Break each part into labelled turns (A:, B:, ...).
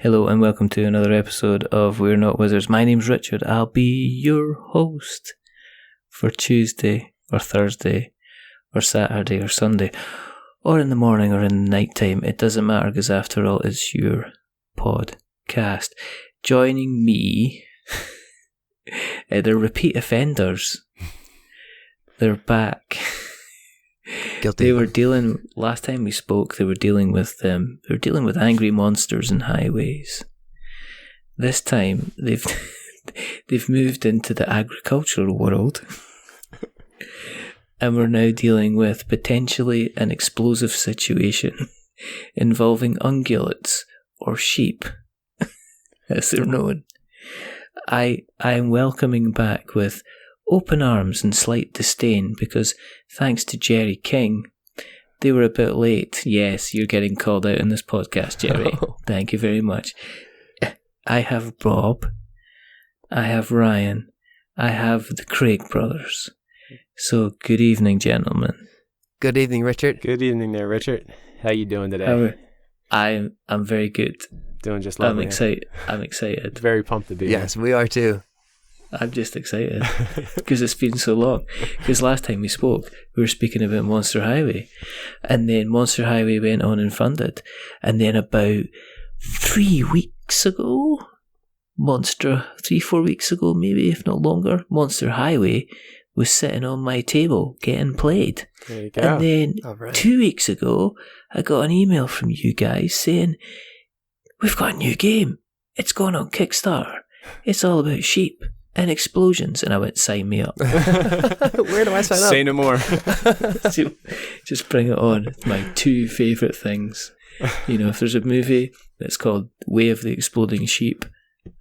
A: Hello and welcome to another episode of We're Not Wizards. My name's Richard. I'll be your host for Tuesday or Thursday or Saturday or Sunday or in the morning or in the night time. It doesn't matter because after all it's your podcast. Joining me, they're repeat offenders. They're back.
B: Guilty.
A: They were dealing, last time we spoke, they were dealing with angry monsters and highways. This time, they've moved into the agricultural world. And we're now dealing with potentially an explosive situation involving ungulates, or sheep, as they're known. I am welcoming back with open arms and slight disdain because, thanks to Jerry King, they were a bit late. Yes, you're getting called out in this podcast, Jerry. Thank you very much. I have Bob. I have Ryan. I have the Craig brothers. So, good evening, gentlemen.
B: Good evening, Richard.
C: Good evening there, Richard. How you doing today?
A: I'm very good.
C: Doing just lovely.
A: I'm excited.
C: Very pumped to be here.
B: Yes, we are too.
A: I'm just excited because it's been so long. Because last time we spoke, we were speaking about Monster Highway, and then Monster Highway went on and funded, and then about 3 weeks ago, 3-4 weeks ago, maybe if not longer, Monster Highway was sitting on my table getting played.
C: There you go.
A: And then
B: Right.
A: 2 weeks ago, I got an email from you guys saying, "We've got a new game. It's going on Kickstarter. It's all about sheep and explosions." And I went, "Sign me up."
B: Where do I sign up?
C: Say no more.
A: Just bring it on. It's my two favourite things. You know, if there's a movie that's called Way of the Exploding Sheep,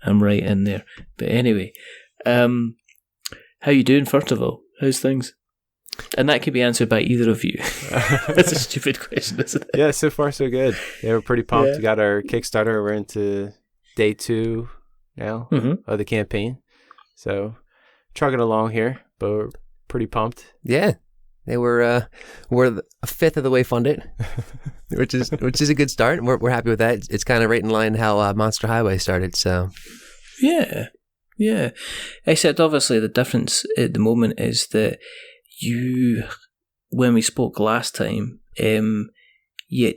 A: I'm right in there. But anyway, how you doing, first of all? How's things? And that could be answered by either of you. That's a stupid question, isn't it?
C: Yeah, so far so good. Yeah, we're pretty pumped.
A: Yeah.
C: We got our Kickstarter. We're into day 2 now of the campaign. So, trucking along here, but we're pretty pumped.
B: Yeah, we're a fifth of the way funded, which is a good start. We're happy with that. It's kind of right in line how Monster Highway started. So
A: Yeah. Except obviously the difference at the moment is that when we spoke last time, you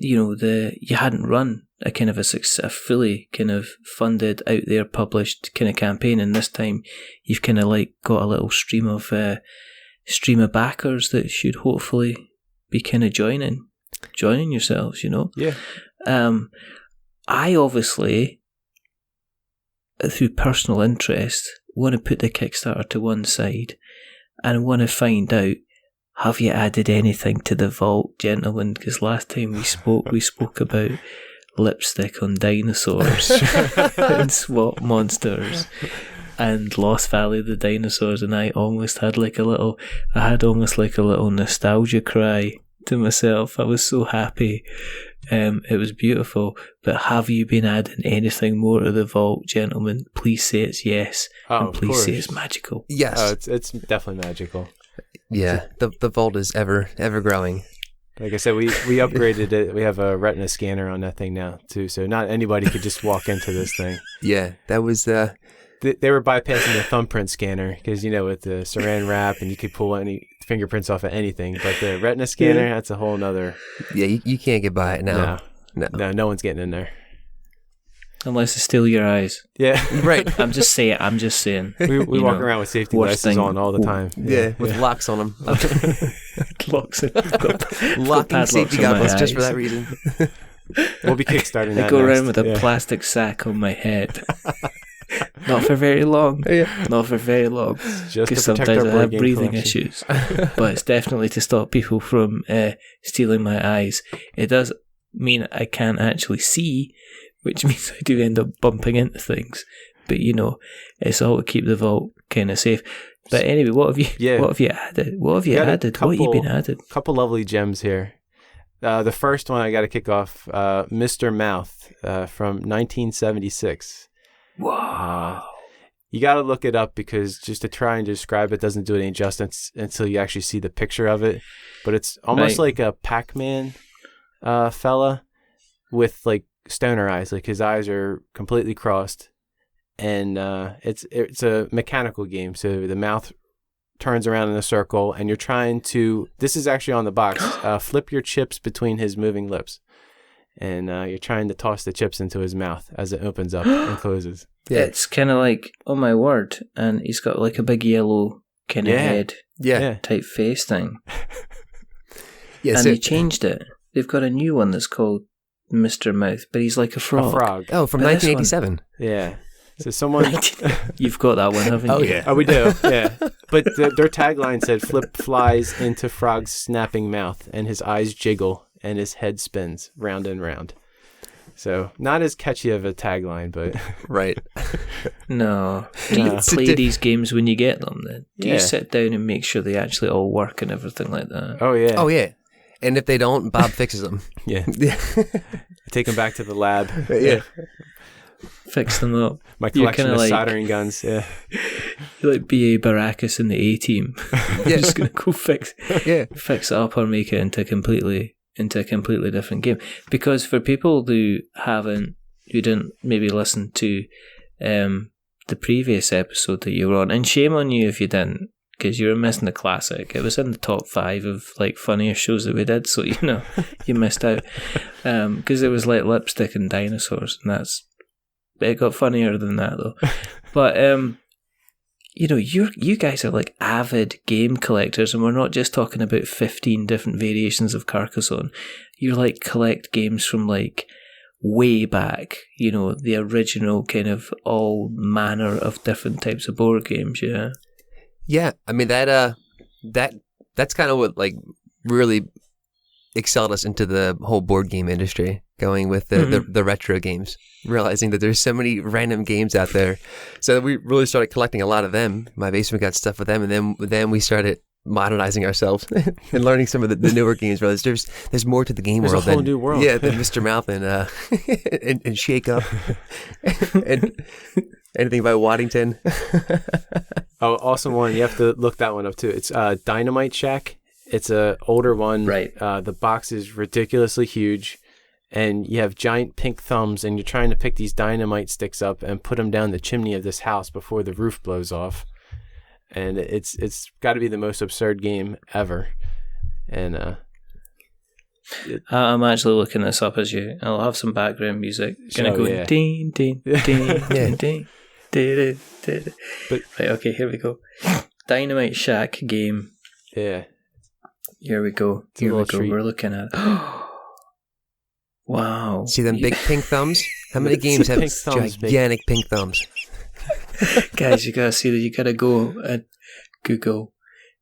A: hadn't run a kind of a fully kind of funded, out there, published kind of campaign, and this time you've kind of like got a little stream of backers that should hopefully be kind of joining yourselves, you know.
C: Yeah.
A: I obviously, through personal interest, want to put the Kickstarter to one side and want to find out, have you added anything to the vault, gentlemen? Because last time we spoke about lipstick on dinosaurs and swamp monsters and Lost Valley of the Dinosaurs, and I almost had like a little nostalgia cry to myself. I was so happy. It was beautiful. But have you been adding anything more to the vault, gentlemen? Please say it's yes. And please say it's magical.
B: yes,
C: Oh, it's definitely magical.
B: yeah, the vault is ever growing.
C: Like I said, we upgraded it. We have a retina scanner on that thing now, too. So not anybody could just walk into this thing.
B: Yeah, that was
C: They were bypassing the thumbprint scanner because, with the saran wrap and you could pull any fingerprints off of anything. But the retina scanner, that's a whole nother.
B: yeah. You can't get by it now.
C: No one's getting in there.
A: Unless they steal your eyes.
C: Yeah.
B: Right.
A: I'm just saying.
C: We walk around with safety glasses on all the time.
B: Yeah, with locks on them.
A: Locks.
B: Locking safety goggles just for that reason.
C: We'll be kickstarting that.
A: I go around
C: next.
A: with a plastic sack on my head. Not for very long.
B: Yeah.
A: Not for very long.
C: Just
A: Because
C: to protect
A: sometimes
C: our
A: I
C: board
A: have
C: game
A: breathing
C: collection.
A: issues. But it's definitely to stop people from stealing my eyes. It does mean I can't actually see, which means I do end up bumping into things. But it's all to keep the vault kind of safe. But anyway, what have you added? What have you added? What have you been added?
C: A couple lovely gems here. The first one I got to kick off, Mr. Mouth from 1976.
A: Wow.
C: You got to look it up because just to try and describe it doesn't do it any justice until you actually see the picture of it. But it's almost like a Pac-Man fella with like stoner eyes. Like his eyes are completely crossed, and it's a mechanical game. So the mouth turns around in a circle, and you're trying to. This is actually on the box. Flip your chips between his moving lips, and you're trying to toss the chips into his mouth as it opens up and closes.
A: Yeah. It's kind of like, oh my word, and he's got like a big yellow kind of head, type face thing. And they changed it. They've got a new one that's called Mr. Mouth, but he's like a frog.
B: Oh, from 1987.
C: Yeah. So someone...
A: You've got that one, haven't you?
C: Oh, yeah. Oh, we do, yeah. But their tagline said, Flip flies into frog's snapping mouth, and his eyes jiggle, and his head spins round and round. So, not as catchy of a tagline, but...
B: Right.
A: No. Do you play these games when you get them, then? Do you sit down and make sure they actually all work and everything like that?
C: Oh, yeah.
B: Oh, yeah. And if they don't, Bob fixes them.
C: Yeah. Take them back to the lab.
B: Yeah.
A: Fix them up.
C: My collection of soldering guns, yeah.
A: You're like B.A. Baracus in the A-Team. You're just going to go fix it up or make it into a completely different game. Because for people who didn't maybe listen to the previous episode that you were on, and shame on you if you didn't, because you were missing the classic. It was in the top 5 of like funniest shows that we did, so you missed out. Because it was like lipstick and dinosaurs, and it got funnier than that though. But you guys are like avid game collectors, and we're not just talking about 15 different variations of Carcassonne. You like collect games from like way back, the original kind of all manner of different types of board games, yeah.
B: Yeah, I mean that's kind of what like really excelled us into the whole board game industry, going with the retro games, realizing that there's so many random games out there. So we really started collecting a lot of them. My basement got stuff with them, and then we started modernizing ourselves and learning some of the newer games. There's more to the game world.
C: There's a whole new world.
B: Yeah, than Mr. Mouth and Shake Up and anything by Waddington.
C: Oh, awesome one. You have to look that one up too. It's Dynamite Shack. It's a older one.
A: Right.
C: The box is ridiculously huge, and you have giant pink thumbs, and you're trying to pick these dynamite sticks up and put them down the chimney of this house before the roof blows off. And it's got to be the most absurd game ever. And
A: I'm actually looking this up as you. I'll have some background music. Gonna go ding ding ding ding ding. But right, okay, here we go. Dynamite Shack game.
C: Yeah.
A: Here we go. Here we go. Treat. We're looking at. Wow.
B: See them big pink thumbs? How many games have gigantic pink thumbs?
A: Guys, you gotta see that. You gotta go and Google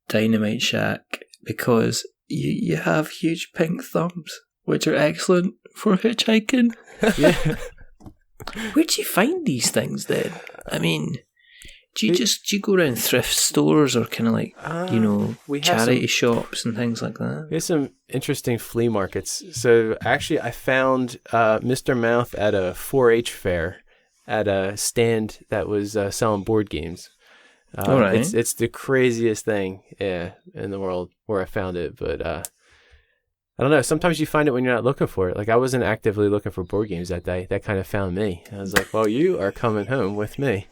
A: Dynamite Shack, because you have huge pink thumbs, which are excellent for hitchhiking.
C: Yeah.
A: Where'd you find these things then? I mean, do you go around thrift stores or kind of like, charity shops and things like that?
C: We have some interesting flea markets. So actually I found Mr. Mouth at a 4-H fair at a stand that was selling board games.
A: All right.
C: It's the craziest thing in the world where I found it, but I don't know. Sometimes you find it when you're not looking for it. Like I wasn't actively looking for board games that day. That kind of found me. I was like, well, you are coming home with me.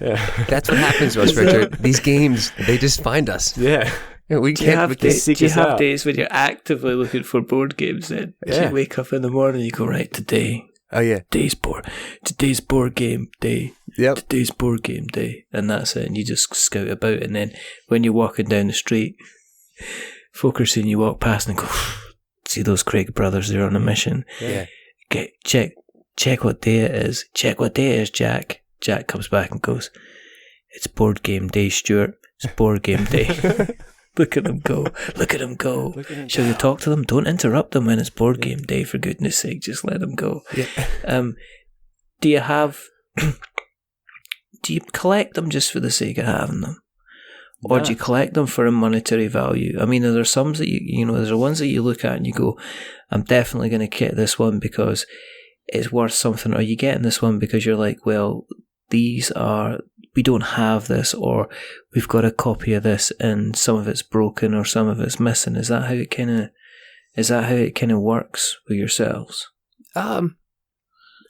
C: Yeah.
B: That's what happens to us, Richard. These games, they just find us.
C: Yeah.
B: We
A: do you have
C: out.
A: days when you're actively looking for board games then? Yeah. You wake up in the morning and you go, right, today.
B: Oh, yeah.
A: Today's board game day.
B: Yep.
A: Today's board game day. And that's it. And you just scout about. And then when you're walking down the street, folk are seeing you walk past and go, see those Craig brothers, they're on a mission.
B: Yeah.
A: Check what day it is. Check what day it is, Jack. Jack comes back and goes, it's board game day, Stuart. It's board game day. Look at them go. Look at them go. Shall you talk to them? Don't interrupt them when it's board game day, for goodness sake. Just let them go.
B: Yeah.
A: Do you collect them just for the sake of having them? Or do you collect them for a monetary value? I mean, are there some that there's ones that you look at and you go, I'm definitely going to get this one because it's worth something. Or are you getting this one because you're like, well, we don't have this, or we've got a copy of this and some of it's broken or some of it's missing. Is that how it kind of works with yourselves?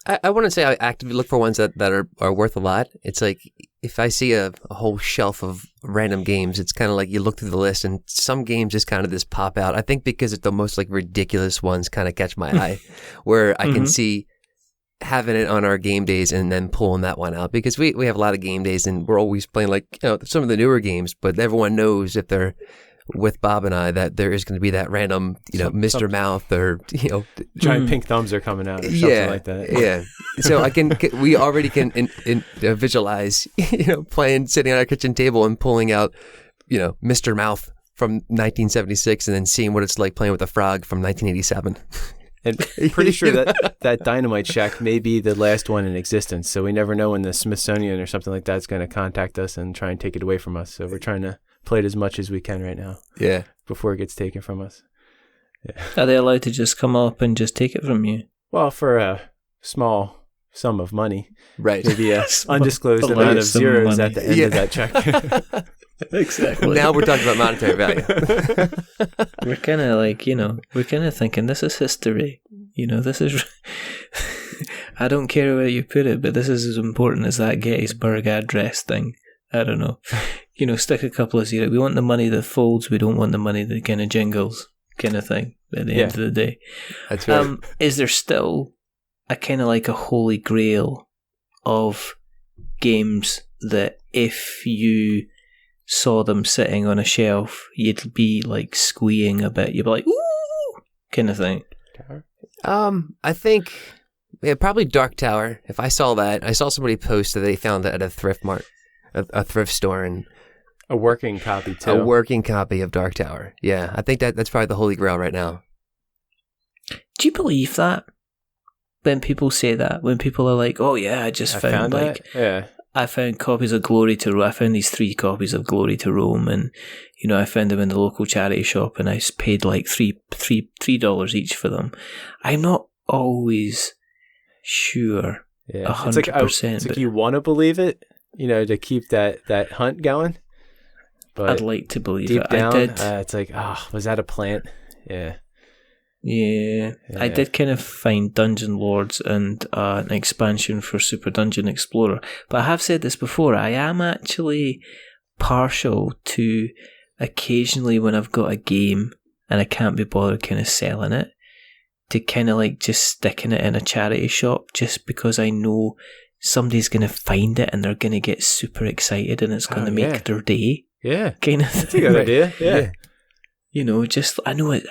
B: I wouldn't say I actively look for ones that are worth a lot. It's like if I see a whole shelf of random games, it's kind of like you look through the list and some games just kind of just pop out. I think because it's the most like ridiculous ones kind of catch my eye, where I can see having it on our game days and then pulling that one out, because we have a lot of game days and we're always playing like some of the newer games, but everyone knows if they're with Bob and I that there is going to be that random, Mr. Mouth or,
C: giant pink thumbs are coming out or something like that.
B: Yeah. So we already can visualize, playing, sitting on our kitchen table and pulling out, Mr. Mouth from 1976 and then seeing what it's like playing with a frog from 1987.
C: And pretty sure that Dynamite Shack may be the last one in existence. So we never know when the Smithsonian or something like that's going to contact us and try and take it away from us. So we're trying to play it as much as we can right now.
B: Yeah.
C: Before it gets taken from us. Yeah.
A: Are they allowed to just come up and just take it from you?
C: Well, for a small sum of money.
B: Right.
C: Maybe an undisclosed amount of zeros at the end of that check.
A: Exactly.
B: Now we're talking about monetary value.
A: We're kind of like, we're kind of thinking this is history. This is... I don't care where you put it, but this is as important as that Gettysburg Address thing. I don't know. Stick a couple of zeros. We want the money that folds. We don't want the money that kind of jingles kind of thing at the end of the day.
B: That's right.
A: Is there still a kind of like a holy grail of games that if you saw them sitting on a shelf, you'd be like squeeing a bit. You'd be like, ooh, kind of thing.
B: I think probably Dark Tower. If I saw that, I saw somebody post that they found that at a thrift mart, a thrift store, and
C: a working copy too.
B: A working copy of Dark Tower. Yeah, I think that's probably the holy grail right now.
A: Do you believe that? When people say that, when people are like, "Oh yeah, I found like."
C: Yeah.
A: I found copies of Glory to Rome. I found these 3 copies of Glory to Rome, and I found them in the local charity shop, and I paid like $3 each for them. I'm not always sure. 100%.
C: It's like you want to believe it, to keep that hunt going. But
A: I'd like to believe
C: deep
A: it.
C: down,
A: I did.
C: It's like, was that a plant? Yeah.
A: Yeah, I did kind of find Dungeon Lords and an expansion for Super Dungeon Explorer. But I have said this before, I am actually partial to occasionally when I've got a game and I can't be bothered kind of selling it, to kind of like just sticking it in a charity shop just because I know somebody's going to find it and they're going to get super excited and it's going to make their day.
C: Yeah.
A: Kind of thing.
C: That's a good idea. Yeah.
A: I know it.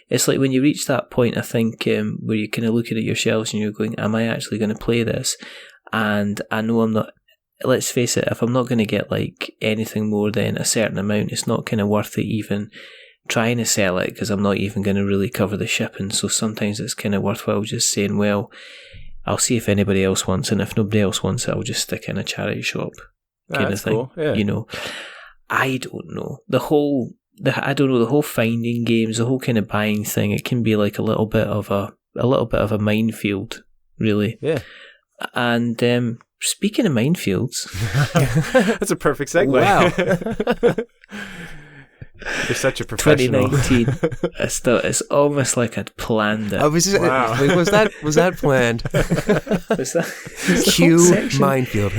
A: It's like when you reach that point, I think, where you're kind of looking at your shelves and you're going, am I actually going to play this? And I know I'm not, let's face it, if I'm not going to get like anything more than a certain amount, it's not kind of worth it even trying to sell it, because I'm not even going to really cover the shipping. So sometimes it's kind of worthwhile just saying, well, I'll see if anybody else wants it, and if nobody else wants it, I'll just stick it in a charity shop kind of thing. Cool. Yeah. I don't know. The whole finding games, the whole kind of buying thing, it can be like a little bit of a minefield, really.
C: Yeah.
A: And speaking of minefields,
C: that's a perfect segue.
A: Wow.
C: You're such a professional.
A: 2019. It's almost like I'd planned it.
B: Was that planned? Cue minefield.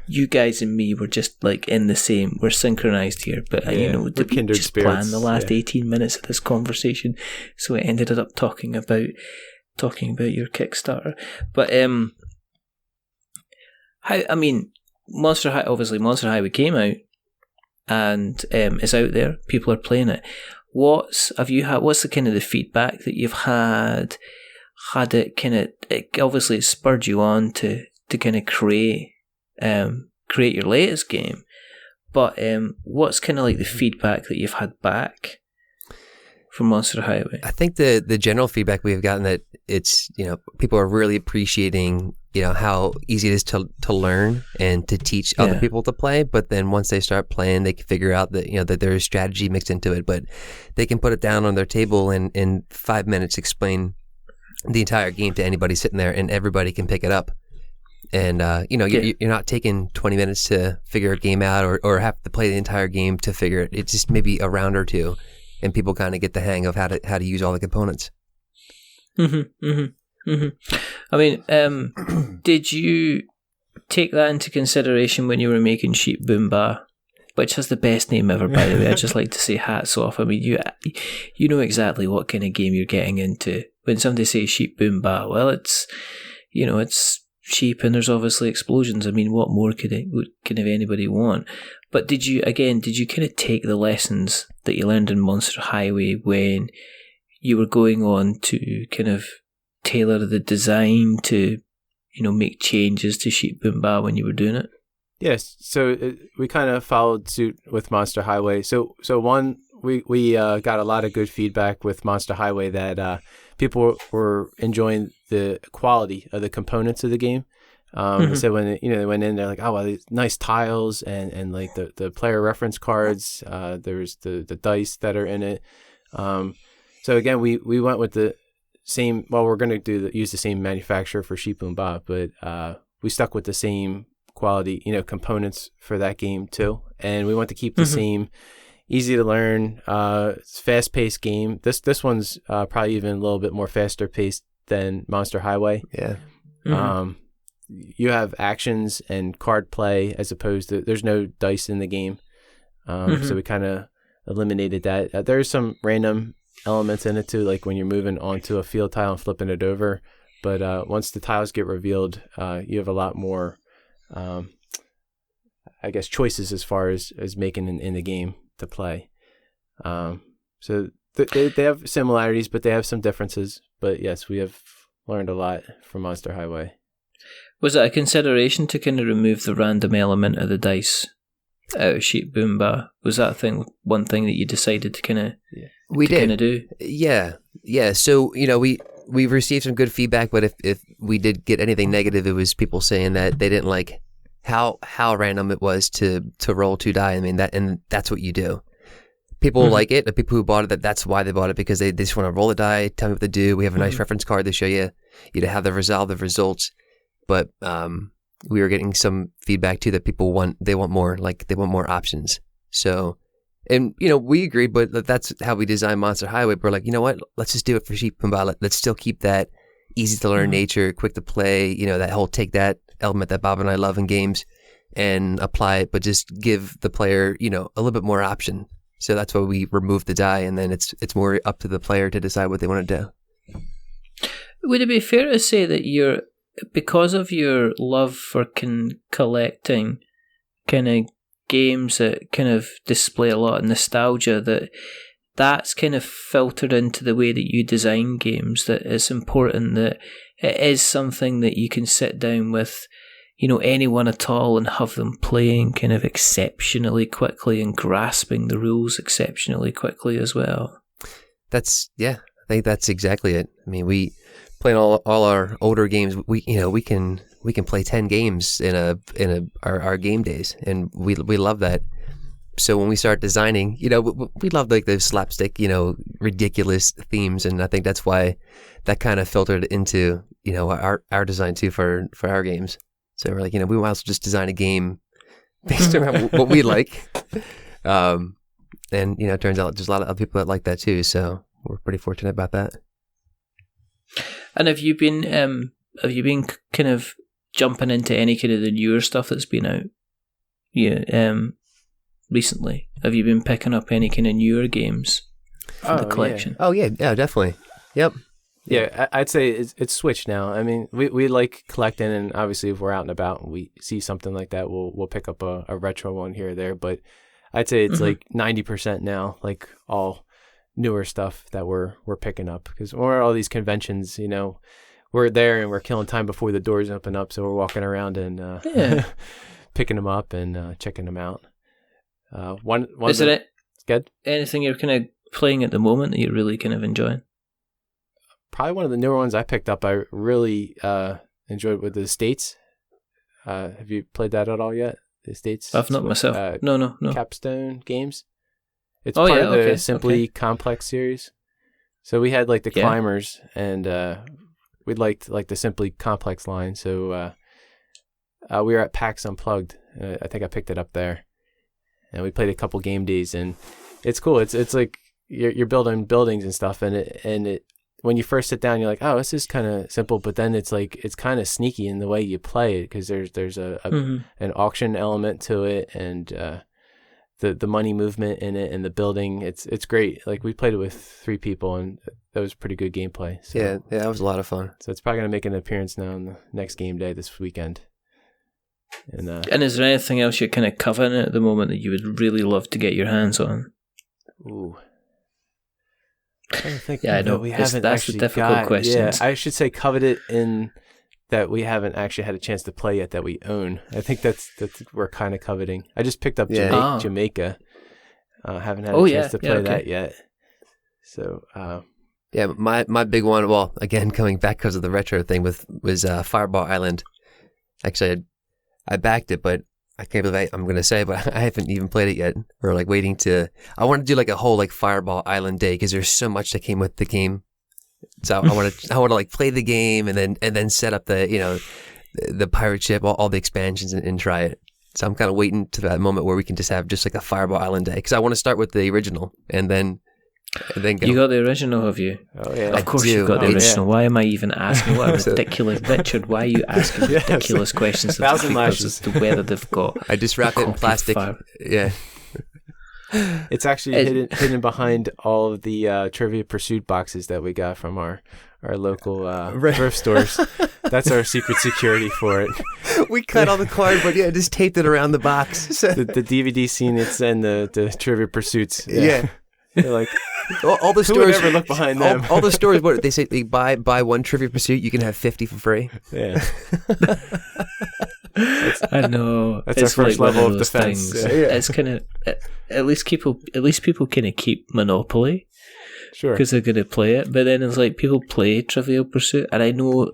A: You guys and me were just like in the same. We're synchronized here, but
C: we're kindred
A: just
C: spirits.
A: Plan the last 18 minutes of this conversation, so I ended up talking about your Kickstarter. But Monster Highway came out. And it's out there. People are playing it. What's the kind of the feedback that you've had? Had it kind of? Obviously, it spurred you on to kind of create your latest game. But what's kind of like the feedback that you've had back from Monster Highway?
B: I think the general feedback we've gotten that it's people are really appreciating how easy it is to learn and to teach other people to play. But then once they start playing, they can figure out that that there is strategy mixed into it. But they can put it down on their table and in 5 minutes explain the entire game to anybody sitting there, and everybody can pick it up. And you're not taking 20 minutes to figure a game out or have to play the entire game to figure it. It's just maybe a round or two, and people kind of get the hang of how to use all the components.
A: Mm-hmm, mm-hmm, mm-hmm. I mean, did you take that into consideration when you were making Sheep Boom Bar, which has the best name ever, by the way? I'd just like to say hats off. I mean, you know exactly what kind of game you're getting into. When somebody says Sheep Boom Bar, well, it's sheep and there's obviously explosions. I mean, what more could anybody want? But did you kind of take the lessons that you learned in Monster Highway when you were going on to kind of tailor the design to, make changes to Sheep Boom Bar when you were doing it?
C: Yes. So we kind of followed suit with Monster Highway. So one, we got a lot of good feedback with Monster Highway that people were enjoying the quality of the components of the game. So when they went in, they're like, oh, well, these nice tiles and like the player reference cards. There's the dice that are in it. So again, we went with the same. Well, we're going to use the same manufacturer for Sheep Boom Bar, but we stuck with the same quality, components for that game too. And we want to keep the same easy to learn, fast paced game. This one's probably even a little bit more faster paced than Monster Highway.
B: Yeah.
C: You have actions and card play as opposed to there's no dice in the game. So we kind of eliminated that. There's some random elements in it too, like when you're moving onto a field tile and flipping it over. But once the tiles get revealed, you have a lot more, I guess, choices as far as making in the game to play. So they have similarities, but they have some differences. But yes, we have learned a lot from Monster Highway.
A: Was it a consideration to kind of remove the random element of the dice out of Sheep Boom Bar? Was that one thing that you decided to kind of do?
B: Yeah. So we received some good feedback, but if we did get anything negative, it was people saying that they didn't like how random it was to roll 2 die. I mean, that's what you do. People like it. The people who bought it, that's why they bought it, because they just want to roll the die, tell me what to do. We have a nice reference card to show you to have the results. But we were getting some feedback too that people want more, like they want more options. So, and we agreed, but that's how we designed Monster Highway. We're like, you know what? Let's just do it for Sheep Boom Bar. Let's still keep that easy to learn nature, quick to play. That whole take that element that Bob and I love in games and apply it, but just give the player a little bit more option. So that's why we removed the die, and then it's more up to the player to decide what they want to do.
A: Would it be fair to say that because of your love for collecting kind of games that kind of display a lot of nostalgia, that's kind of filtered into the way that you design games, that it's important that it is something that you can sit down with anyone at all and have them playing kind of exceptionally quickly and grasping the rules exceptionally quickly as well? I
B: think that's exactly it. I mean, we playing all our older games, we can play 10 games in our game days, and we love that. So when we start designing, we love like those slapstick, ridiculous themes, and I think that's why that kind of filtered into our design too for our games. So we're like, we might as well just design a game based around what we like, and it turns out there's a lot of other people that like that too. So we're pretty fortunate about that.
A: And have you been kind of jumping into any kind of the newer stuff that's been out? Recently, have you been picking up any kind of newer games from the collection?
B: Yeah. Oh yeah, definitely. Yep.
C: Yeah, I'd say it's switched now. I mean, we like collecting, and obviously if we're out and about and we see something like that, we'll pick up a retro one here or there. But I'd say it's like 90% now, like all newer stuff that we're picking up, because we're at all these conventions, we're there and we're killing time before the doors open up, so we're walking around and picking them up and checking them out.
A: Is it
C: good?
A: Anything you're kind of playing at the moment that you're really kind of enjoying?
C: Probably one of the newer ones I picked up I really enjoyed with the States. Have you played that at all yet? The States?
A: I've not myself. No.
C: Capstone Games. It's part of the Simply Complex series. So we had like the Climbers, and we liked like the Simply Complex line. So we were at PAX Unplugged. I think I picked it up there, and we played a couple game days, and it's cool. It's like you're building buildings and stuff, and when you first sit down, you're like, oh, this is kind of simple, but then it's like it's kind of sneaky in the way you play it because there's an auction element to it and the money movement in it and the building. It's great. Like we played it with 3 people and that was pretty good gameplay. So,
B: yeah, that was a lot of fun.
C: So it's probably gonna make an appearance now on the next game day this weekend.
A: And is there anything else you're kind of covering at the moment that you would really love to get your hands on?
C: Ooh. I don't think
A: I know. That's the difficult question.
C: Yeah, I should say coveted in that we haven't actually had a chance to play yet that we own. I think that's we're kind of coveting. I just picked up Jamaica. Haven't had a chance to play that yet. So,
B: yeah, my big one, well, again, coming back because of the retro thing was Fireball Island. Actually, I backed it, but I can't believe I'm going to say, but I haven't even played it yet. We're like waiting to, I want to do like a whole like Fireball Island day because there's so much that came with the game. So I want to like play the game and then set up the, the pirate ship, all the expansions and try it. So I'm kind of waiting to that moment where we can just have just like a Fireball Island day because I want to start with the original and then go.
A: You got the original, have you?
C: Oh yeah,
A: of course you've got the original. Why am I even asking? What a ridiculous, Richard? Why are you asking ridiculous questions?
C: Thousand lashes
A: as to whether they've got.
B: I just wrapped it in plastic. Yeah,
C: it's actually hidden behind all of the Trivia Pursuit boxes that we got from our local thrift stores. That's our secret security for it.
B: We cut all the cardboard, just taped it around the box.
C: the DVD scene, it's in the Trivia Pursuits.
B: Yeah.
C: They're like,
B: all the stores.
C: Who would ever look behind them?
B: All the stores. What they say? They buy one Trivia Pursuit, you can have 50 for free.
C: Yeah.
A: I know.
C: That's our first level of defense.
A: Yeah. It's kind of at least people kind of keep Monopoly,
C: sure,
A: because they're going to play it. But then it's like people play Trivial Pursuit, and I know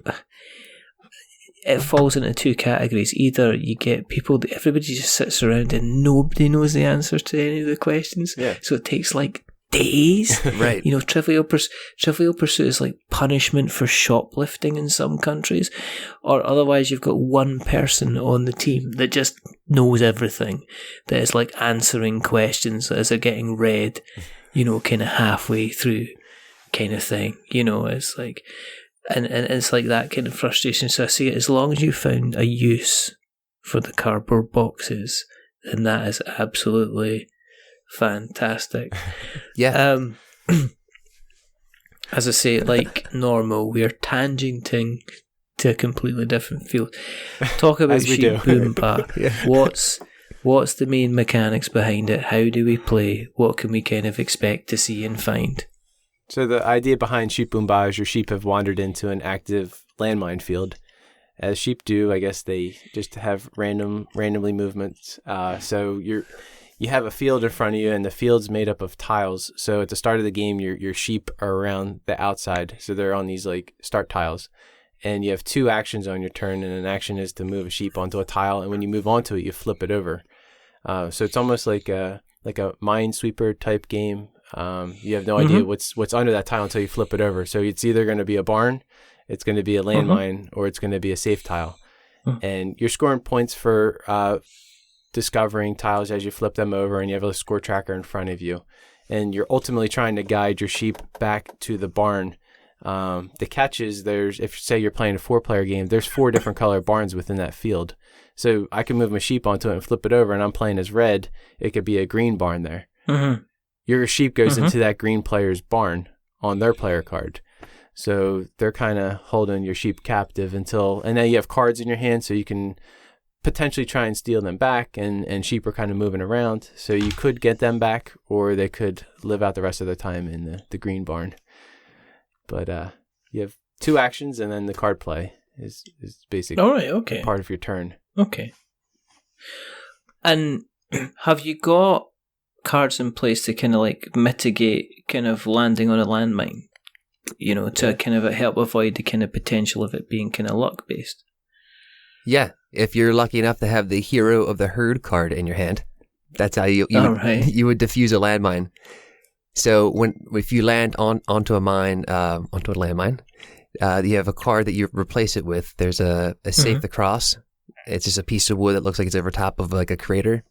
A: it falls into 2 categories. Either you get people that everybody just sits around and nobody knows the answers to any of the questions, so it takes like days.
B: Right.
A: Trivial Pursuit is like punishment for shoplifting in some countries, or otherwise you've got one person on the team that just knows everything, that is like answering questions as they're getting read, kind of halfway through kind of thing. It's like, and it's like that kind of frustration. So I see it, as long as you found a use for the cardboard boxes, then that is absolutely fantastic.
B: Yeah.
A: As I say, like normal, we are tangenting to a completely different field. Talk about Sheep Boomba. What's the main mechanics behind it? How do we play? What can we kind of expect to see and find?
C: So the idea behind Sheep Boomba is your sheep have wandered into an active landmine field. As sheep do, I guess they just have randomly movements. So you have a field in front of you, and the field's made up of tiles. So at the start of the game, your sheep are around the outside. So they're on these like start tiles. And you have 2 actions on your turn, and an action is to move a sheep onto a tile. And when you move onto it, you flip it over. So it's almost like a minesweeper type game. You have no idea what's under that tile until you flip it over. So it's either going to be a barn, it's going to be a landmine, or it's going to be a safe tile. And you're scoring points for discovering tiles as you flip them over, and you have a score tracker in front of you. And you're ultimately trying to guide your sheep back to the barn. The catch is if say you're playing a 4-player game, there's 4 different color barns within that field. So I can move my sheep onto it and flip it over, and I'm playing as red. It could be a green barn there. Your sheep goes into that green player's barn on their player card. So they're kind of holding your sheep captive and now you have cards in your hand, so you can potentially try and steal them back, and sheep are kind of moving around. So you could get them back, or they could live out the rest of their time in the green barn. But you have 2 actions, and then the card play is basically part of your turn.
A: Okay. And have you got cards in place to kind of like mitigate kind of landing on a landmine? To kind of help avoid the kind of potential of it being kind of luck based.
B: Yeah, if you're lucky enough to have the Hero of the Herd card in your hand, that's how you would defuse a landmine. So if you land onto a landmine, you have a card that you replace it with. There's a safe to cross. It's just a piece of wood that looks like it's over top of like a crater.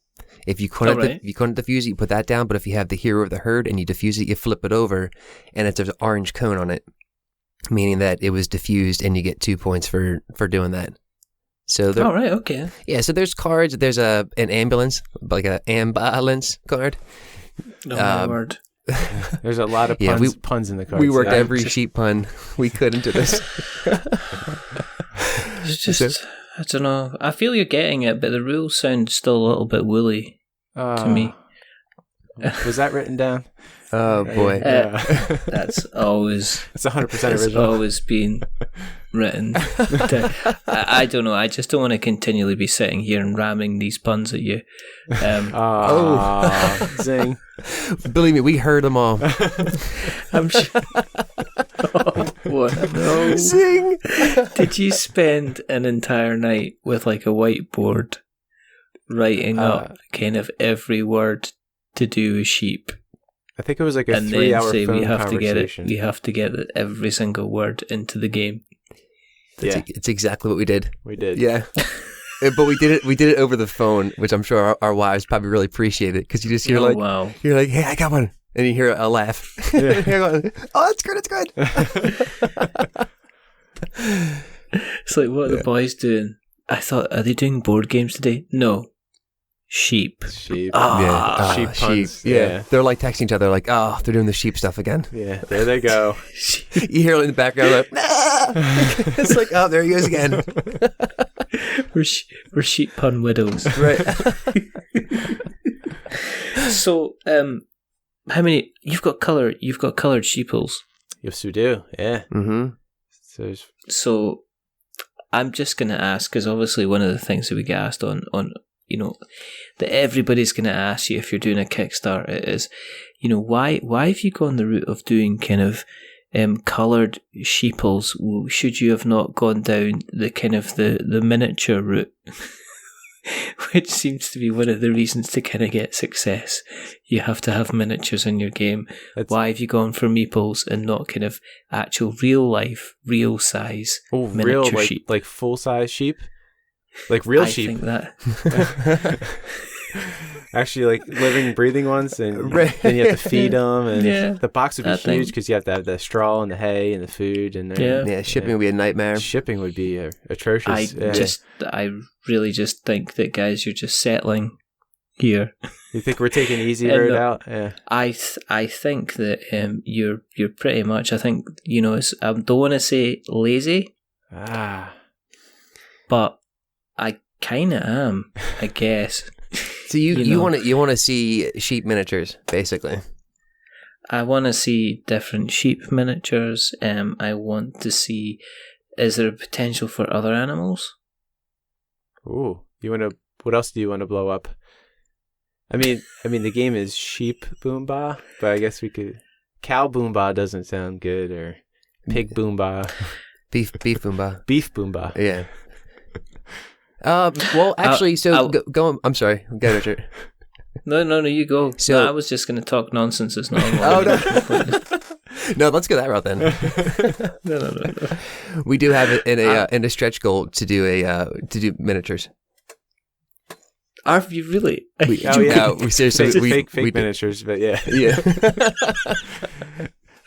B: If you couldn't defuse it, you put that down. But if you have the Hero of the Herd and you defuse it, you flip it over, and it's an orange cone on it. meaning that it was diffused, and you get 2 points for doing that. So
A: Oh, right, okay.
B: yeah, so there's cards. There's an ambulance, like an ambulance card.
A: No, my word.
C: There's a lot of puns in the cards.
B: We worked every sheep pun we could into this.
A: It's just, I don't know. I feel you're getting it, but the rules sound still a little bit woolly to me.
C: Was that written down?
B: Oh, boy.
A: That's always...
C: It's 100%
A: It's
C: original.
A: always been written. I don't know. I just don't want to continually be sitting here and ramming these puns at you.
C: Zing.
B: Believe me, we heard them all.
A: I'm sure. Oh, what? No.
B: Sing!
A: Did you spend an entire night with like a whiteboard writing up kind of every word to do with sheep?
C: I think it was like a
A: And
C: 3
A: then
C: hour
A: say
C: phone
A: we have to get it.
C: conversation.
A: We have to get every single word into the game.
B: It's exactly what we did.
C: We did.
B: Yeah. But we did it over the phone, which I'm sure our wives probably really appreciate it, because you just hear
A: Wow.
B: you're like, hey, I got one, and you hear a laugh.
C: Yeah.
B: You're going, oh, that's good, it's good.
A: It's like, what are the boys doing? I thought, are they doing board games today? No. Sheep.
C: Sheep.
A: Ah,
C: sheep puns.
B: Yeah. They're like texting each other, like, oh, they're doing the sheep stuff again.
C: Yeah, there they go.
B: You hear it in the background, like, nah! It's like, oh, there he goes again.
A: We're sheep pun widows.
B: Right.
A: So, how many? You've got colored sheeples.
C: Yes, we do. Yeah.
B: Mm-hmm.
A: So, I'm just gonna ask, because obviously one of the things that we get asked on that everybody's gonna ask you if you're doing a Kickstarter is, why have you gone the route of doing kind of coloured sheeples? Should you have not gone down the kind of the miniature route? Which seems to be one of the reasons to kind of get success. You have to have miniatures in your game. Why have you gone for meeples and not kind of actual real life, real size miniature
C: real,
A: sheep?
C: like full size sheep? Like real
A: I
C: sheep?
A: think that.
C: Actually, like living, breathing ones, and then you have to feed them, and the box would be huge because you have to have the straw and the hay and the food, and
B: shipping would be a nightmare.
C: Shipping would be atrocious.
A: I really just think that, guys, you're just settling here.
C: You think we're taking the easy road out? Yeah.
A: I think that you're pretty much. I think I don't want to say lazy, but I kind of am, I guess.
B: So you want to see sheep miniatures, basically.
A: I want to see different sheep miniatures. I want to see, is there a potential for other animals?
C: Ooh, what else do you want to blow up? I mean, the game is sheep Boomba, but I guess we could. Cow Boomba doesn't sound good, or pig Boomba.
B: Beef Boomba.
C: Beef Boomba.
B: Yeah. Well, actually, go on. I'm sorry. Go, Richard.
A: No, you go.
B: So
A: I was just going to talk nonsense. It's not.
B: No, let's go that route then.
A: No.
B: We do have it in a stretch goal to do miniatures.
A: Are you really?
B: We seriously
C: fake miniatures, but yeah.
B: The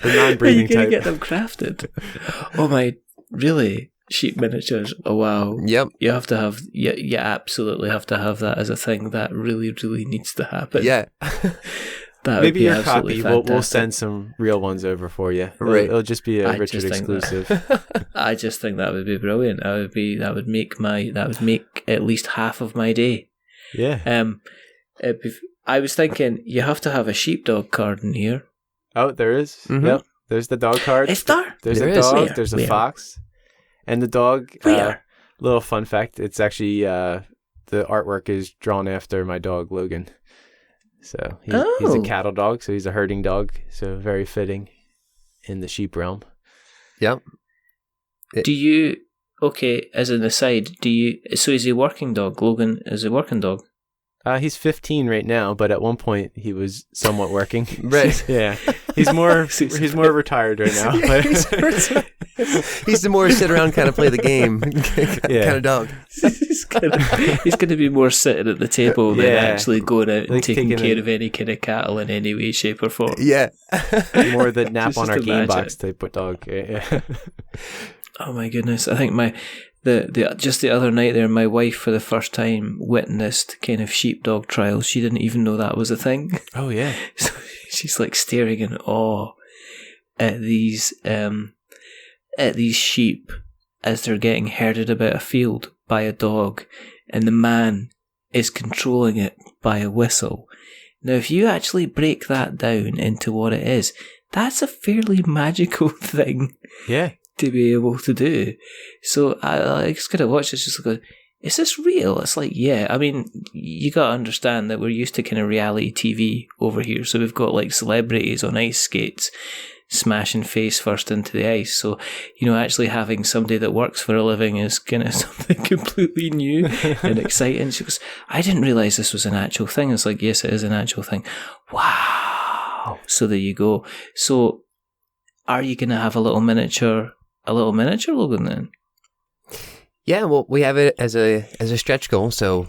C: non-breeding type.
A: Are you going to get them crafted? Oh my, really? Sheep miniatures? Oh wow.
B: Yep.
A: You have to have. You absolutely have to have that as a thing. That really, really needs to happen.
B: Yeah.
C: Maybe your copy. We'll send some real ones over for you.
B: Right.
C: It'll just be a Richard exclusive.
A: I just think that would be brilliant. That would make at least half of my day.
C: Yeah.
A: I was thinking you have to have a sheepdog card in here.
C: Oh, there is. Mm-hmm. Yep. There's the dog card.
A: Is there?
C: There's a dog. There's a fox. And the dog, little fun fact, it's actually, the artwork is drawn after my dog, Logan. So he's a cattle dog, so he's a herding dog, so very fitting in the sheep realm.
B: Yep.
A: As an aside, so is he a working dog? Logan is a working dog?
C: He's 15 right now, but at one point he was somewhat working.
B: Right.
C: Yeah. He's more retired right now. But
B: He's the more sit around kind of play the game kind of dog.
A: He's going to be more sitting at the table than actually going out and taking care of any kind of cattle in any way, shape, or form.
B: Yeah.
C: More the nap on our game
A: imagine.
C: box type of dog. Yeah.
A: Oh my goodness! I think just the other night there, my wife for the first time witnessed kind of sheepdog trials. She didn't even know that was a thing.
C: Oh yeah.
A: So she's like staring in awe at these sheep as they're getting herded about a field by a dog, and the man is controlling it by a whistle. Now, if you actually break that down into what it is, that's a fairly magical thing.
C: Yeah.
A: To be able to do. So I just gotta watch this, just go, is this real? It's like, yeah, I mean, you gotta understand that we're used to kind of reality TV over here, so we've got like celebrities on ice skates smashing face first into the ice, so actually having somebody that works for a living is kind of something completely new and exciting. She goes, I didn't realise this was an actual thing. It's like, yes, it is an actual thing. Wow. So there you go. So are you gonna have a little miniature Logan then?
B: Yeah, well, we have it as a stretch goal, so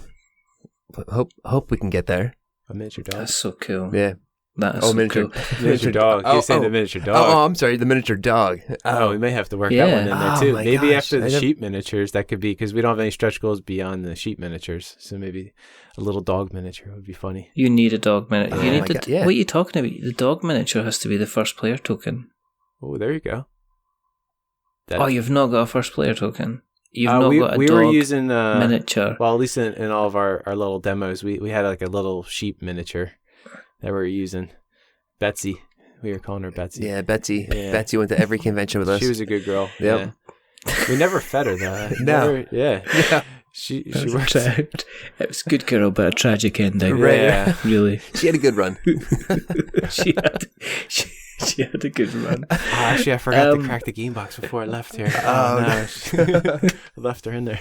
B: hope we can get there.
C: A miniature dog.
A: That's so cool.
B: Yeah.
A: That is so
B: miniature
A: cool.
C: Miniature dog. You're saying the miniature dog.
B: Oh, I'm sorry, the miniature dog.
C: Oh, we may have to work that one in there too. Maybe
B: gosh.
C: after the sheep miniatures, that could be, because we don't have any stretch goals beyond the sheep miniatures. So maybe a little dog miniature would be funny.
A: You need a dog miniature.
B: Oh
A: You need
B: my
A: to.
B: God, yeah.
A: What are you talking about? The dog miniature has to be the first player token.
C: Oh, there you go.
A: You've not got a first player token. You've not got a
C: we
A: dog
C: were using
A: miniature.
C: Well, at least in all of our little demos, we had like a little sheep miniature that we were using. Betsy. We were calling her Betsy.
B: Yeah, Betsy.
C: Yeah.
B: Betsy went to every convention with us.
C: She was a good girl.
B: Yep.
C: Yeah. We never fed her though.
B: No.
C: Yeah. She worked.
A: It was a good girl, but a tragic ending.
B: Right.
C: Yeah.
A: Really.
B: She had a good run.
A: She had a good run.
C: Oh, actually, I forgot to crack the game box before I left here.
B: Oh,
C: no. I left her in there.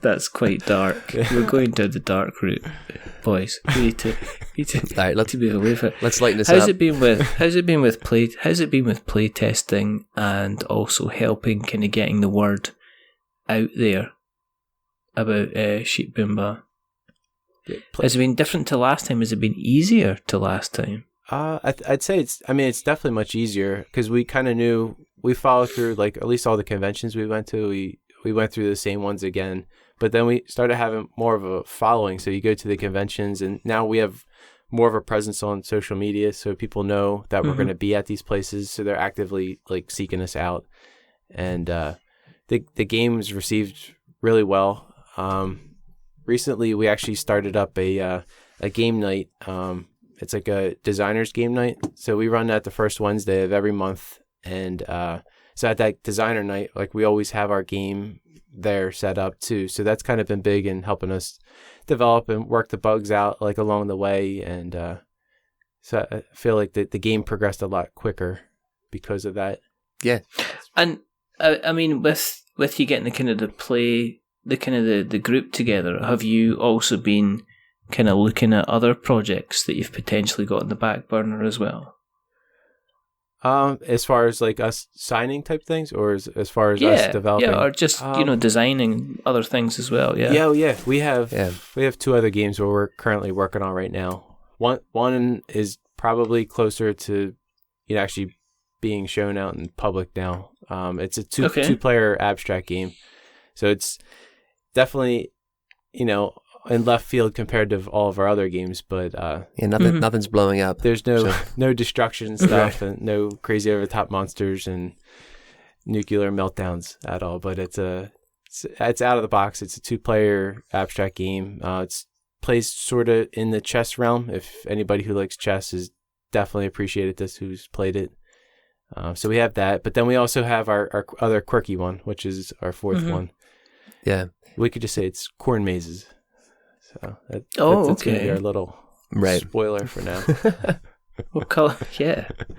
A: That's quite dark. We're going down the dark route, boys. We need to
B: All right, let's
A: move away from it.
B: Let's lighten this
A: How's
B: up.
A: it been with play testing and also helping kind of getting the word out there about Sheep Boomba? Has it been different to last time? Has it been easier to last time?
C: I'd say it's definitely much easier because we kind of knew, we followed through, like at least all the conventions we went to, we went through the same ones again, but then we started having more of a following. So you go to the conventions and now we have more of a presence on social media. So people know that we're going to be at these places. So they're actively like seeking us out, and the game's received really well. Recently we actually started up a game night. It's like a designer's game night. So we run that the first Wednesday of every month. And so at that designer night, like we always have our game there set up too. So that's kind of been big in helping us develop and work the bugs out like along the way. And so I feel like the game progressed a lot quicker because of that.
B: Yeah.
A: And I mean, with you getting the group together, have you also been kind of looking at other projects that you've potentially got in the back burner as well?
C: As far as like us signing type things, or as far as us developing?
A: Yeah, or just designing other things as well. Yeah.
C: Yeah. We have two other games where we're currently working on right now. One is probably closer to actually being shown out in public now. It's a two-player abstract game, so it's definitely in left field compared to all of our other games, but
B: nothing's blowing up.
C: There's no destruction stuff and no crazy over the top monsters and nuclear meltdowns at all. But it's out of the box. It's a 2-player abstract game. It's plays sort of in the chess realm. If anybody who likes chess has definitely appreciated this, who's played it. So we have that, but then we also have our other quirky one, which is our fourth one. Yeah, we could just say it's Corn Mazes. So that's going to be our little spoiler for now.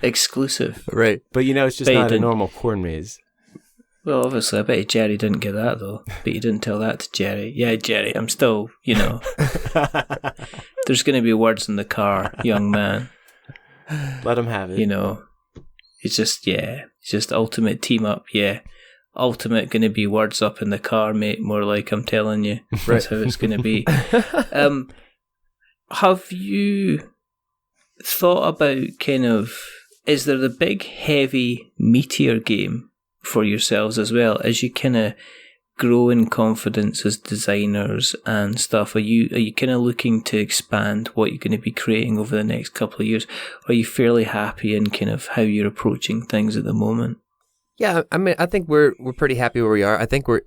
A: Exclusive.
B: Right.
C: But it's just not a normal corn maze.
A: Well, obviously, I bet Jerry didn't get that, though. But you didn't tell that to Jerry. Yeah, Jerry, I'm still, there's going to be words in the car, young man.
C: Let him have it.
A: It's just ultimate team up, yeah. Ultimate going to be words up in the car, mate, more like I'm telling you. That's how it's going to be. Have you thought about is there the big, heavy meteor game for yourselves as well, as you kind of grow in confidence as designers and stuff? Are you kind of looking to expand what you're going to be creating over the next couple of years? Or are you fairly happy in kind of how you're approaching things at the moment?
B: Yeah, I mean, I think we're pretty happy where we are. I think we're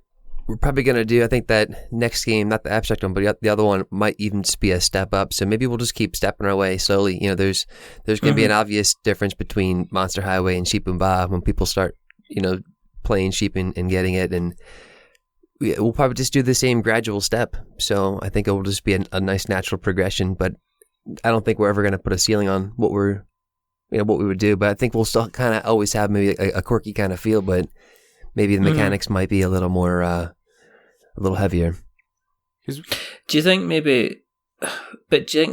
B: probably going to do, I think that next game, not the abstract one, but the other one might even just be a step up. So maybe we'll just keep stepping our way slowly. There's going to be an obvious difference between Monster Highway and Sheep and Ba when people start, playing Sheep and getting it. And we'll probably just do the same gradual step. So I think it will just be a nice natural progression, but I don't think we're ever going to put a ceiling on what what we would do. But I think we'll still kind of always have maybe a quirky kind of feel, but maybe the mechanics might be a little more, a little heavier.
A: Do you think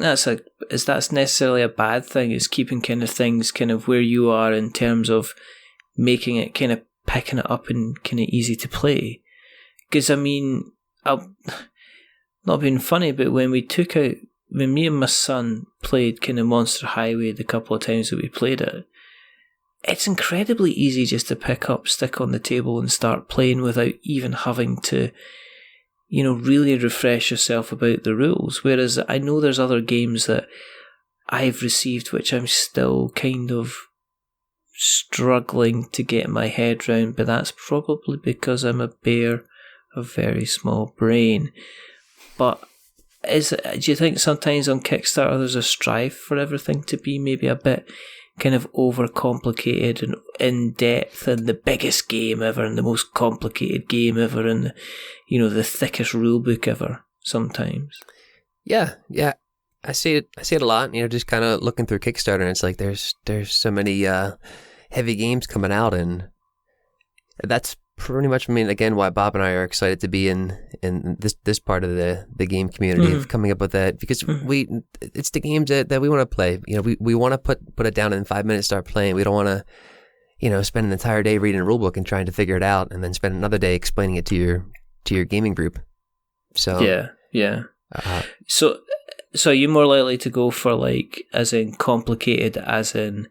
A: that's necessarily a bad thing? Is keeping kind of things kind of where you are in terms of making it kind of picking it up and kind of easy to play? Because I mean, I'm not being funny, but when me and my son played kind of Monster Highway the couple of times that we played it, it's incredibly easy just to pick up, stick on the table and start playing without even having to, really refresh yourself about the rules. Whereas I know there's other games that I've received which I'm still kind of struggling to get my head round, but that's probably because I'm a bear of very small brain. But do you think sometimes on Kickstarter there's a strive for everything to be maybe a bit kind of overcomplicated and in depth, and the biggest game ever and the most complicated game ever and the thickest rule book ever sometimes? Yeah.
B: I see it a lot, just kind of looking through Kickstarter, and it's like there's so many heavy games coming out, and that's pretty much, again, why Bob and I are excited to be in this part of the game community of coming up with that, because it's the games that we want to play. We want to put it down in 5 minutes, start playing. We don't want to, spend an entire day reading a rule book and trying to figure it out, and then spend another day explaining it to your gaming group. So
A: yeah. So are you more likely to go for as in complicated, as in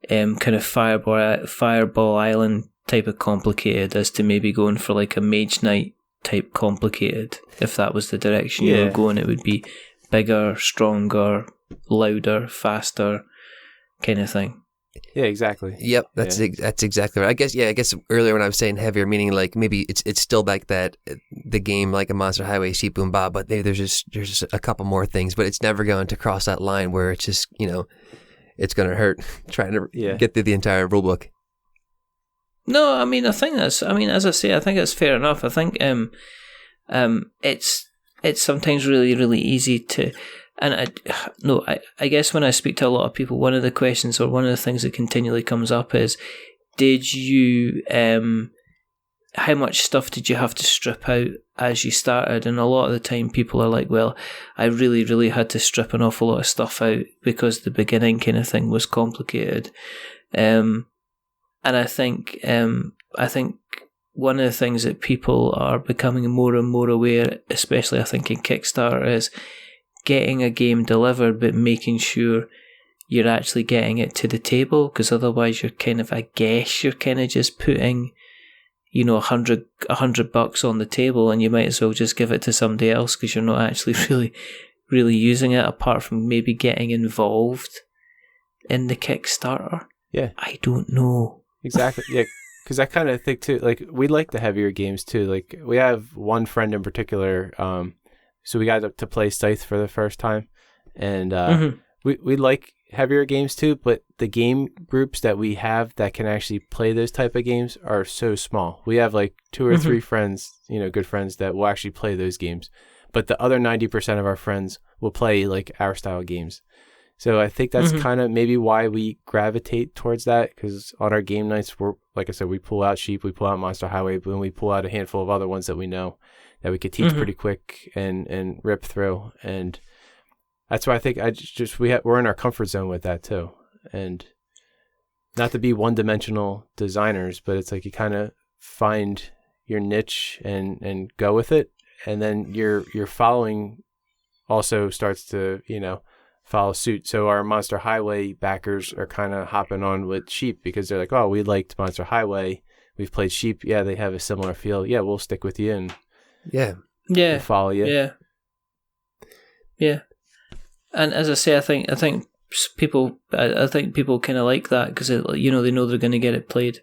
A: kind of Fireball Island type of complicated, as to maybe going for a Mage Knight type complicated? If that was the direction you were going, it would be bigger, stronger, louder, faster kind of thing.
C: Yeah, exactly.
B: Yep, that's exactly right. I guess earlier when I was saying heavier, meaning maybe it's still that the game like a Monster Highway, Sheep Boom Bob, but maybe there's just a couple more things, but it's never going to cross that line where it's just it's going to hurt trying to get through the entire rule book.
A: No, I think as I say, I think that's fair enough. I think it's sometimes really, really easy to, and I guess when I speak to a lot of people, one of the questions or one of the things that continually comes up is, did you, how much stuff did you have to strip out as you started? And a lot of the time people are like, well, I really, really had to strip an awful lot of stuff out because the beginning kind of thing was complicated. And I think one of the things that people are becoming more and more aware, especially I think in Kickstarter, is getting a game delivered, but making sure you're actually getting it to the table, because otherwise you're kind of just putting, $100 on the table, and you might as well just give it to somebody else because you're not actually really, really using it, apart from maybe getting involved in the Kickstarter. Yeah. I don't know.
C: Exactly. Yeah, because I kind of think too, we like the heavier games too. We have one friend in particular, so we got to play Scythe for the first time, and we like heavier games too, but the game groups that we have that can actually play those type of games are so small. We have 2 or 3 friends, good friends that will actually play those games, but the other 90% of our friends will play our style games. So I think that's kind of maybe why we gravitate towards that, because on our game nights, we're, like I said, we pull out Sheep, we pull out Monster Highway, but then we pull out a handful of other ones that we know that we could teach pretty quick and rip through. And that's why I think we're in our comfort zone with that too. And not to be one-dimensional designers, but it's like you kind of find your niche and go with it. And then your following also starts to, follow suit. So our Monster Highway backers are kind of hopping on with Sheep because they're like, oh, we liked Monster Highway. We've played Sheep. Yeah, they have a similar feel. Yeah, we'll stick with you and we'll follow you.
A: Yeah. And as I say, I think people kind of like that because they know they're going to get it played.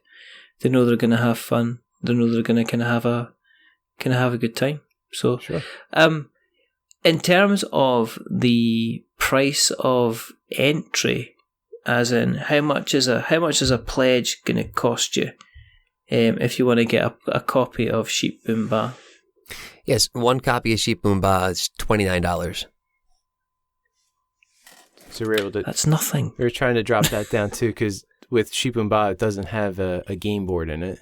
A: They know they're going to have fun. They know they're going to kind of have a good time. So,
C: sure.
A: In terms of the price of entry, as in how much is a pledge going to cost you, if you want to get a copy of Sheep Boom Ba?
B: Yes, one copy of Sheep Boom Ba is $29.
C: So we're able to.
A: That's nothing.
C: We were trying to drop that down too, because with Sheep Boom Ba, it doesn't have a game board in it.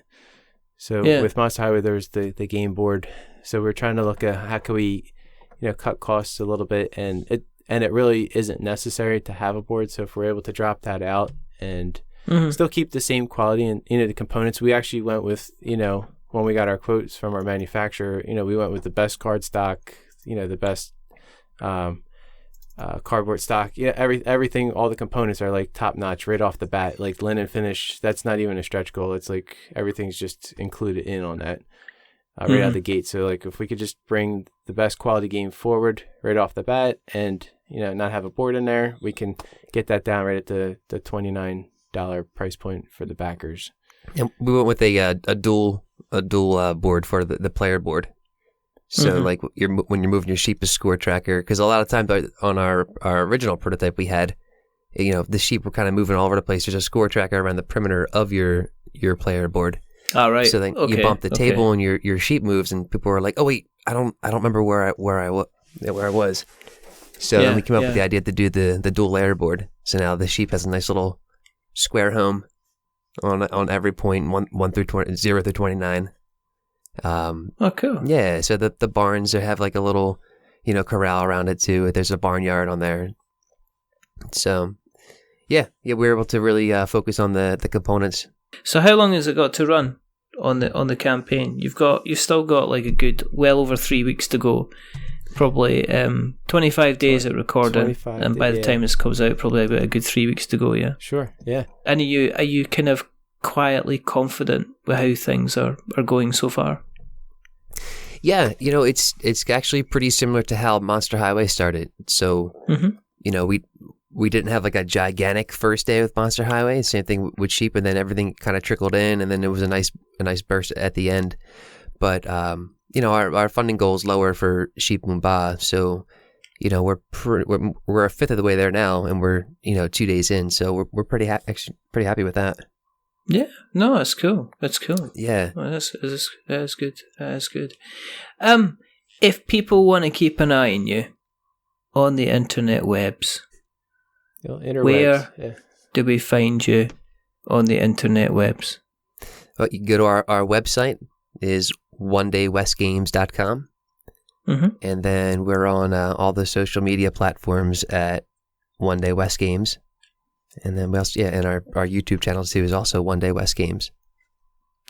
C: So with Monster Highway, there's the game board. So we're trying to look at how can we, cut costs a little bit, and it really isn't necessary to have a board. So if we're able to drop that out and still keep the same quality and the components, we actually went with when we got our quotes from our manufacturer, we went with the best card stock, the best cardboard stock. Yeah, everything, all the components are like top notch right off the bat. Like linen finish, that's not even a stretch goal. It's like everything's just included in on that. Right out the gate. So like if we could just bring the best quality game forward right off the bat and not have a board in there, we can get that down right at the $29 price point for the backers.
B: And we went with a dual board for the player board. So like when you're moving your Sheep to score tracker, because a lot of times on our original prototype we had, the Sheep were kind of moving all over the place. There's a score tracker around the perimeter of your player board.
A: All right.
B: So then you bump the table and your Sheep moves, and people were like, "Oh wait, I don't remember where I was." So then we came up with the idea to do the dual layer board. So now the Sheep has a nice little square home on every point, 1 through 20, 0 through 29.
A: Cool.
B: Yeah. So the barns have like a little corral around it too. There's a barnyard on there. So yeah, we were able to really focus on the components.
A: So how long has it got to run on the campaign? You've still got like a good well over 3 weeks to go. Probably 25 days at recording, and by the time this comes out, probably about a good 3 weeks to go. Yeah.
C: Sure. Yeah.
A: And are you kind of quietly confident with how things are going so far?
B: Yeah, it's actually pretty similar to how Monster Highway started. So we didn't have like a gigantic first day with Monster Highway. Same thing with Sheep, and then everything kind of trickled in, and then it was a nice burst at the end. But our funding goal is lower for Sheep Boom Ba, so we're a fifth of the way there now, and we're 2 days in, so we're pretty happy with that.
A: Yeah, no, that's cool. That's cool.
B: Yeah,
A: well, that's good. That's good. If people want to keep an eye on you on the internet webs. Where do we find you on the internet webs?
B: Well, you can go to our website is onedaywestgames.com. And then we're on all the social media platforms at One Day West Games. And then we also, and our YouTube channel too is also One Day West Games.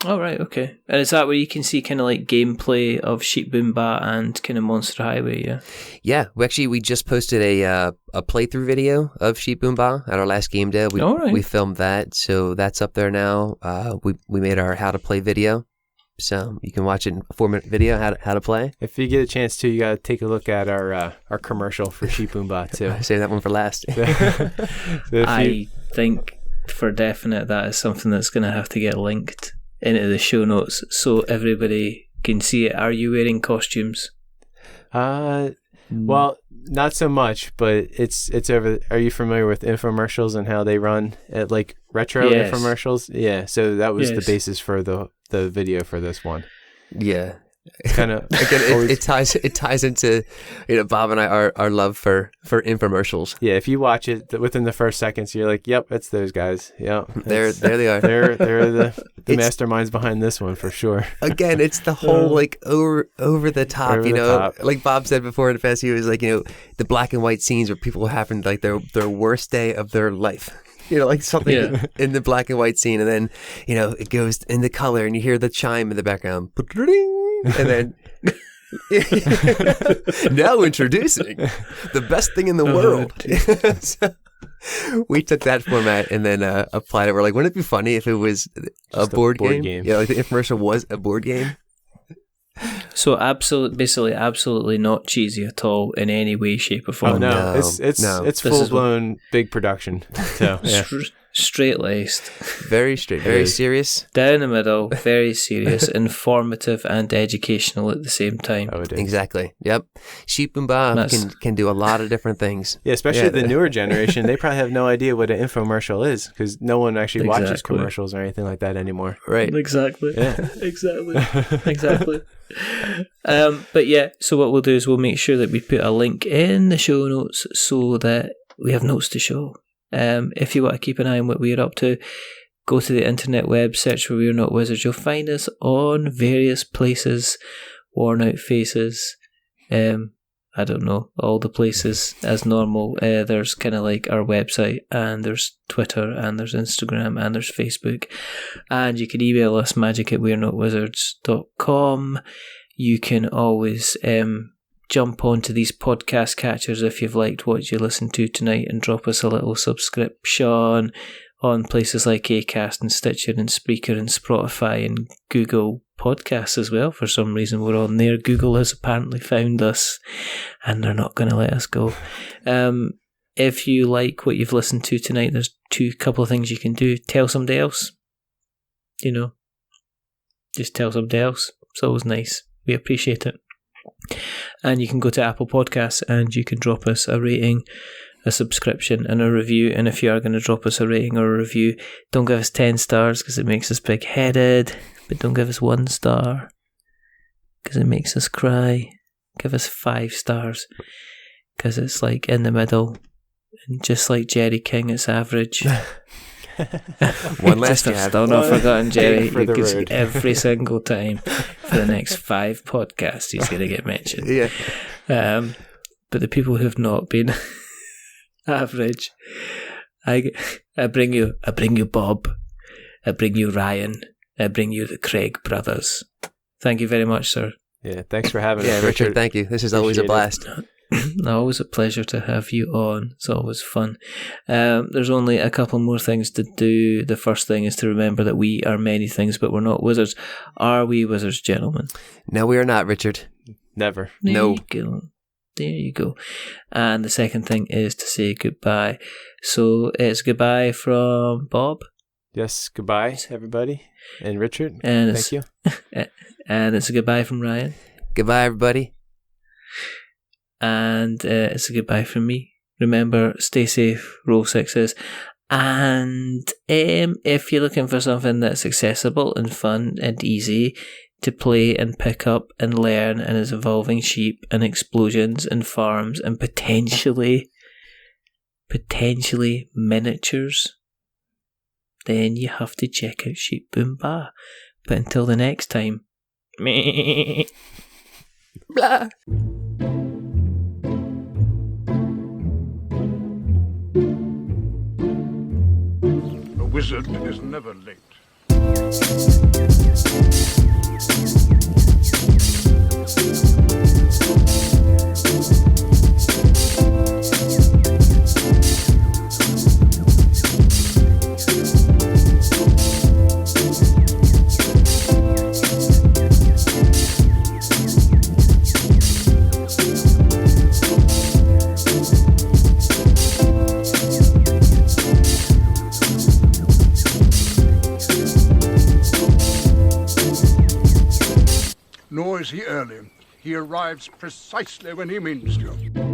A: Oh, right, okay. And is that where you can see kind of like gameplay of Sheep Boom Ba and kind of Monster Highway, yeah? Yeah,
B: we just posted a playthrough video of Sheep Boom Ba at our last game day. We filmed that, so that's up there now. We made our how to play video, so you can watch it in a 4-minute video how to play.
C: If you get a chance to, you got to take a look at our commercial for Sheep Boom Ba too.
B: Save that one for last.
A: I think for definite that is something that's going to have to get linked into the show notes so everybody can see it. Are you wearing costumes?
C: Well, not so much, but it's over. Are you familiar with infomercials and how they run at like retro infomercials? Yeah, so that was the basis for the video for this one.
B: Yeah.
C: Kind of
B: Again, it ties into, Bob and I our love for infomercials.
C: Yeah, if you watch it within the first seconds, you're like, "Yep, it's those guys." Yeah,
B: there they are.
C: They're the masterminds behind this one for sure.
B: Again, it's the whole like over the top, top. Like Bob said before in the past, he was like, the black and white scenes where people are having like their worst day of their life. Like something in the black and white scene, and then it goes into color, and you hear the chime in the background. And then now introducing the best thing in the world. So we took that format and then applied it. We're like, wouldn't it be funny if it was a board game? Yeah, like the infomercial was a board game.
A: So absolutely not cheesy at all in any way, shape, or form.
C: Oh no, it's full blown big production. So yeah.
A: Straight laced,
B: very straight, very serious,
A: down the middle, very serious, informative and educational at the same time.
C: Oh, it is.
B: Exactly. Yep. Sheep and Bob can do a lot of different things.
C: Yeah, especially the newer generation. They probably have no idea what an infomercial is because no one actually watches commercials or anything like that anymore.
B: Right.
A: Exactly.
C: Yeah.
A: Exactly. But yeah, so what we'll do is we'll make sure that we put a link in the show notes so that we have notes to show. If you want to keep an eye on what we're up to, go to the internet web, search for We're Not Wizards. You'll find us on various places, Worn Out Faces, I don't know, all the places as normal. There's kind of like our website, and there's Twitter, and there's Instagram, and there's Facebook. And you can email us, magic@we'renotwizards.com. You can always jump onto these podcast catchers if you've liked what you listened to tonight and drop us a little subscription on places like Acast and Stitcher and Spreaker and Spotify and Google Podcasts as well. For some reason we're on there. Google has apparently found us and they're not going to let us go. If you like what you've listened to tonight, there's couple of things you can do. Tell somebody else. Just tell somebody else. It's always nice. We appreciate it. And you can go to Apple Podcasts and you can drop us a rating, a subscription, and a review. And if you are going to drop us a rating or a review, don't give us 10 stars because it makes us big-headed, but don't give us 1 star because it makes us cry. Give us 5 stars because it's like in the middle, and just like Jerry King, it's average.
B: One last
A: I've still not forgotten Jerry because
C: road.
A: every single time for the next 5 podcasts he's going to get mentioned.
B: Yeah.
A: But the people who have not been average, I bring you Bob, I bring you Ryan, I bring you the Craig brothers. Thank you very much, sir.
C: Yeah, thanks for having us.
B: Yeah, Richard, thank you. This is always a blast.
A: Always a pleasure to have you on. It's always fun. There's only a couple more things to do. The first thing is to remember that we are many things, but we're not wizards. Are we wizards, gentlemen?
B: No, we are not, Richard.
C: Never.
B: No.
A: There you go. And the second thing is to say goodbye. So it's goodbye from Bob.
C: Yes, goodbye, everybody. And Richard,
A: And
C: thank you.
A: And it's a goodbye from Ryan.
B: Goodbye, everybody.
A: And it's a goodbye from me. Remember, stay safe, roll 6s. And if you're looking for something that's accessible and fun and easy to play and pick up and learn and is involving sheep and explosions and farms and potentially miniatures, then you have to check out Sheep Boom Bar. But until the next time, meh.
B: Blah.
D: A wizard is never late. Nor is he early. He arrives precisely when he means to.